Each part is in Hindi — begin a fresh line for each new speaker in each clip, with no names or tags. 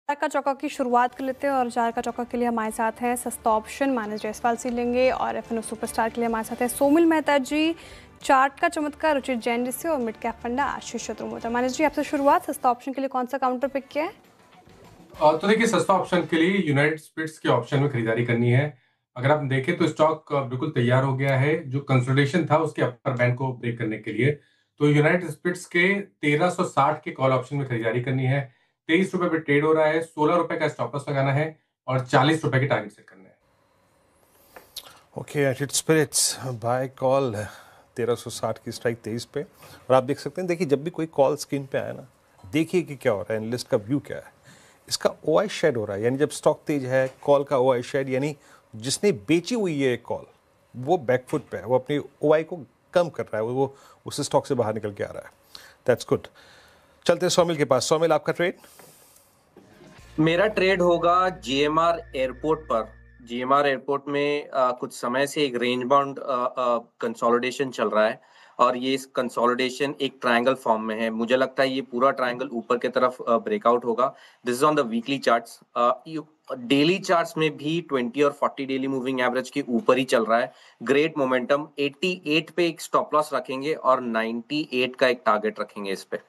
चार का चौका की शुरुआत कर लेते हैं और चार का चौका के लिए हमारे साथ हैं सस्ता ऑप्शन मानस जयसवाल सी लेंगे और एफएनओ सुपरस्टार के लिए हमारे साथ है सोमिल मेहता जी, चार्ट का चमत्कार रुचित जैन जी से और मिड कैप फंडा आशीष शत्रुमोता। मानस जी आपसे शुरुआत, सस्ता ऑप्शन के लिए कौन सा काउंटर पिक किया है?
तो देखिए, सस्ता ऑप्शन के लिए यूनाइटेड स्पिरिट्स के ऑप्शन में खरीदारी करनी है। अगर आप देखें तो स्टॉक बिल्कुल तैयार हो गया है जो कंसोलिडेशन था उसके अपर बैंड को ब्रेक करने के लिए। तो यूनाइटेड स्पिरिट्स के 1360 के कॉल ऑप्शन में खरीदारी करनी है। 23 रुपए पे ट्रेड हो रहा है, 16 रुपए का स्टॉप लॉस लगाना है और 40 रुपए के टारगेट सेट करना है।
Okay, United Spirits buy call 1360 की स्ट्राइक 23 पे। और आप देख सकते हैं, देखिए जब भी कोई कॉल स्क्रीन पे आया ना, देखिए कि क्या हो रहा है, एनालिस्ट का व्यू क्या है। इसका ओआई शेड हो रहा है, यानी जब स्टॉक तेज है कॉल का ओआई शेड, यानी जिसने बेची हुई है कॉल वो बैकफुट पे है, वो अपनी ओआई को कम कर रहा है, वो उस स्टॉक से बाहर निकल के आ रहा है। That's good. चलते हैं सोमिल के पास। सोमिल, आपका ट्रेड?
मेरा ट्रेड होगा जीएमआर एयरपोर्ट पर। जीएमआर एयरपोर्ट में कुछ समय से एक रेंज बाउंड कंसोलिडेशन चल रहा है और ये इस कंसोलिडेशन एक ट्रायंगल फॉर्म में है। मुझे लगता है ये पूरा ट्रायंगल ऊपर की तरफ ब्रेकआउट होगा। This is on the weekly charts. Daily charts में भी 20 और 40 डेली मूविंग एवरेज के ऊपर ही चल रहा है। Great momentum. 88 पे एक स्टॉप लॉस रखेंगे और 98 का एक टारगेट रखेंगे इस पे।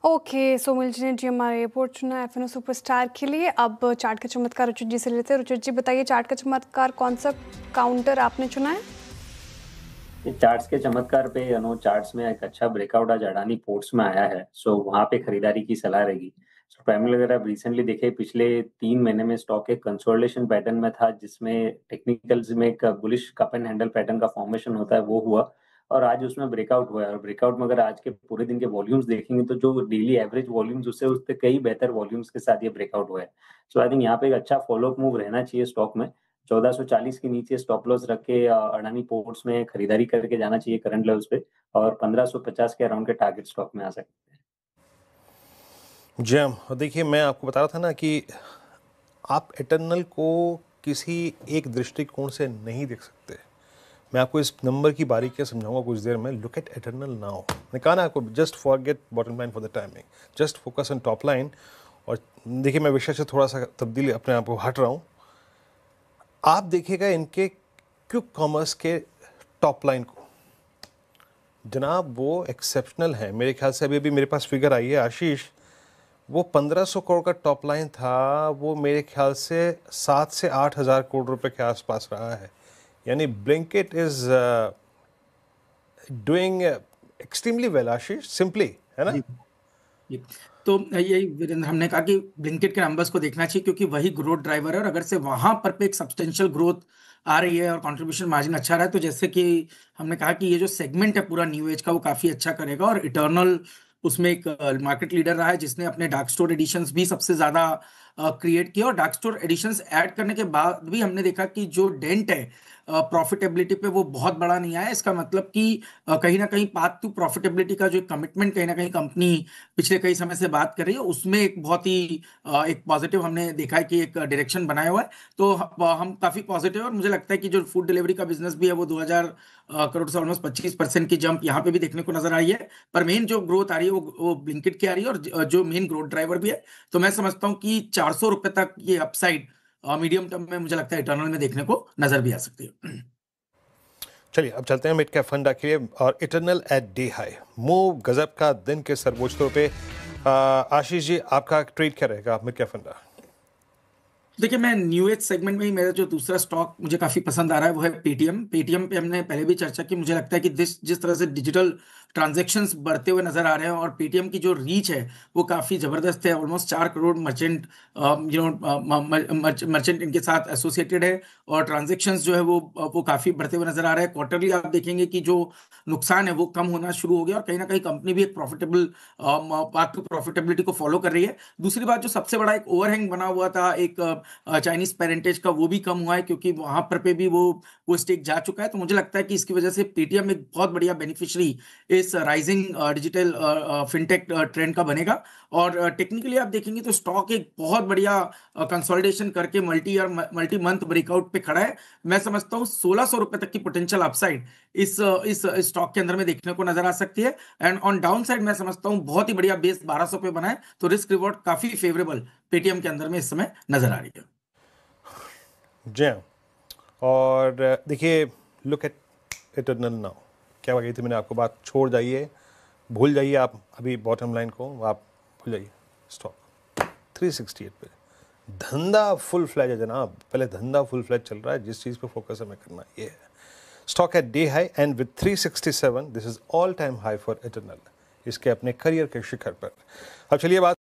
ओके, सोमिल जी ने जीएमआर एयरपोर्ट चुना एफएनओ सुपरस्टार के लिए। अब चार्ट का चमत्कार रुचित जी से लेते हैं। रुचित जी बताइए, चार्ट का चमत्कार कौन सा काउंटर आपने चुना है?
चार्ट्स के चमत्कार पे चार्ट्स में एक अच्छा ब्रेकआउट आज अडानी पोर्ट्स में आया है, सो वहां पे खरीदारी की सलाह रहेगी। सो प्राइमरी अगर आप रिसेंटली देखे, पिछले 3 महीने में स्टॉक एक कंसोलिडेशन पैटर्न में था जिसमें टेक्निकल्स में एक bullish cup and handle pattern का फॉर्मेशन होता है, वो हुआ और आज उसमें ब्रेकआउट हुआ है। और ब्रेकआउट में अगर आज के पूरे दिन के वॉल्यूम्स देखेंगे तो जो डेली एवरेज वॉल्यूम्स उससे कई बेहतर वॉल्यूम्स के साथ ये ब्रेकआउट हुआ है। सो आई थिंक यहाँ पे एक अच्छा फॉलोअप मूव रहना चाहिए स्टॉक में। 1440 के नीचे स्टॉप लॉस रख के अडानी पोर्ट्स में खरीदारी करके जाना चाहिए करंट लेवल्स पे और 1550 के अराउंड के टारगेट स्टॉक में आ सकते हैं।
जी हाँ, देखिए मैं आपको बता रहा था ना कि आप इटर्नल को किसी एक दृष्टिकोण से नहीं देख सकते। मैं आपको इस नंबर की बारीकियां समझाऊंगा कुछ देर में। Look at eternal now. मैंने कहा ना आपको, just forget bottom line for the timing, just focus on top line. और देखिए मैं विषय से थोड़ा सा तब्दीली अपने आप को हट रहा हूँ। आप देखिएगा इनके क्विक कॉमर्स के टॉप लाइन को, जनाब वो एक्सेप्शनल है। मेरे ख्याल से अभी मेरे पास फिगर आई है आशीष, वो 1500 करोड़ का टॉप लाइन था, वो मेरे ख्याल से 7 से 8 हज़ार करोड़ रुपए के आसपास रहा है। यानी Blinkit is doing extremely well Ashish, simply, है ना?
जी। तो यही वीरेंद्र, हमने कहा कि ब्लिंकिट के नंबर्स को देखना चाहिए क्योंकि वही ग्रोथ ड्राइवर है और अगर से वहां पर पे एक सब्सटेंशियल ग्रोथ आ रही है और कंट्रीब्यूशन मार्जिन अच्छा रहा है, तो जैसे कि हमने कहा कि ये जो सेगमेंट है पूरा न्यू एज का वो काफी अच्छा करेगा। और इटर्नल उसमें एक मार्केट लीडर रहा है जिसने अपने डार्क स्टोर एडिशंस भी सबसे ज्यादा क्रिएट किया और डार्क स्टोर एडिशंस ऐड करने के बाद भी हमने देखा कि जो डेंट है प्रॉफिटेबिलिटी पे वो बहुत बड़ा नहीं आया। इसका मतलब कि कहीं ना कहीं पाथ टू प्रॉफिटेबिलिटी का जो कमिटमेंट कहीं ना कहीं कंपनी पिछले कई समय से बात कर रही है, उसमें एक बहुत ही एक पॉजिटिव हमने देखा है कि एक डायरेक्शन बनाया हुआ है। तो हम काफी पॉजिटिव है और मुझे लगता है कि जो फूड डिलीवरी का बिजनेस भी है वो 2000 करोड़ से ऑलमोस्ट 25% की जंप यहाँ पे भी देखने को नजर आई है। पर मेन जो ग्रोथ आ रही है वो ब्लिंकिट की आ रही है और जो मेन ग्रोथ ड्राइवर भी है। तो मैं समझता हूँ कि 400 रुपए तक ये अपसाइड मीडियम टर्म में मुझे लगता है इटर्नल में देखने को नजर भी आ सकती है।
चलिए अब चलते हैं मिड कैप फंडा के लिए। और Eternal at day high, move गजब का दिन के सर्वोच्चों पे। आशीष जी, आपका ट्रेड क्या रहेगा मिड कैप फंडा?
देखिए, मैं न्यू एज सेगमेंट में ही मेरा जो दूसरा स्टॉक मुझे काफी पसंद आ रहा है वो है पेटीएम। पेटीएम पे हमने पहले भी चर्चा की। मुझे लगता है कि जिस तरह से डिजिटल ट्रांजैक्शंस बढ़ते हुए नजर आ रहे हैं और पेटीएम की जो रीच है वो काफी जबरदस्त है। ऑलमोस्ट 4 करोड़ मर्चेंट मर्चेंट इनके साथ एसोसिएटेड है और ट्रांजैक्शंस जो है वो काफी बढ़ते हुए नजर आ रहे हैं। क्वार्टरली आप देखेंगे कि जो नुकसान है वो कम होना शुरू हो गया और कहीं ना कहीं कंपनी भी एक प्रॉफिटेबल पाथ टू प्रॉफिटेबिलिटी को फॉलो कर रही है। दूसरी बात, जो सबसे बड़ा एक ओवरहैंग बना हुआ था एक चाइनीज पेरेंटेज का, वो भी कम हुआ है क्योंकि वहां पर पे भी वो स्टेक जा चुका है। तो मुझे लगता है कि इसकी वजह से पेटीएम एक बहुत बढ़िया बेनिफिशियरी इस राइजिंग डिजिटल फिनटेक ट्रेंड का बनेगा। और टेक्निकली आप देखेंगे तो स्टॉक एक बहुत बढ़िया कंसोलिडेशन करके मल्टी मंथ ब्रेकआउट पे खड़ा है। मैं समझता हूँ 1600 रुपए तक की पोटेंशियल अपसाइड इस स्टॉक के अंदर में देखने को नजर आ सकती है। एंड ऑन डाउन साइड मैं समझता हूँ बहुत ही बढ़िया बेस 1200 पे बनाए, तो रिस्क रिवॉर्ड काफी फेवरेबल पेटीएम के अंदर में इस समय नजर आ रही है।
जी हाँ, और देखिए लुक एट इटर्नल नाउ, क्या गई थी मैंने आपको बात, छोड़ जाइए, भूल जाइए आप अभी बॉटम लाइन को, आप भूल जाइए। स्टॉक 368 पे धंधा फुल फ्लैज है जनाब, पहले धंधा फुल फ्लैज चल रहा है, जिस चीज़ पे फोकस हमें करना है ये है। Stock at day high and with 367, this is all time high for eternal, इसके अपने करियर के शिखर पर। अब चलिए बात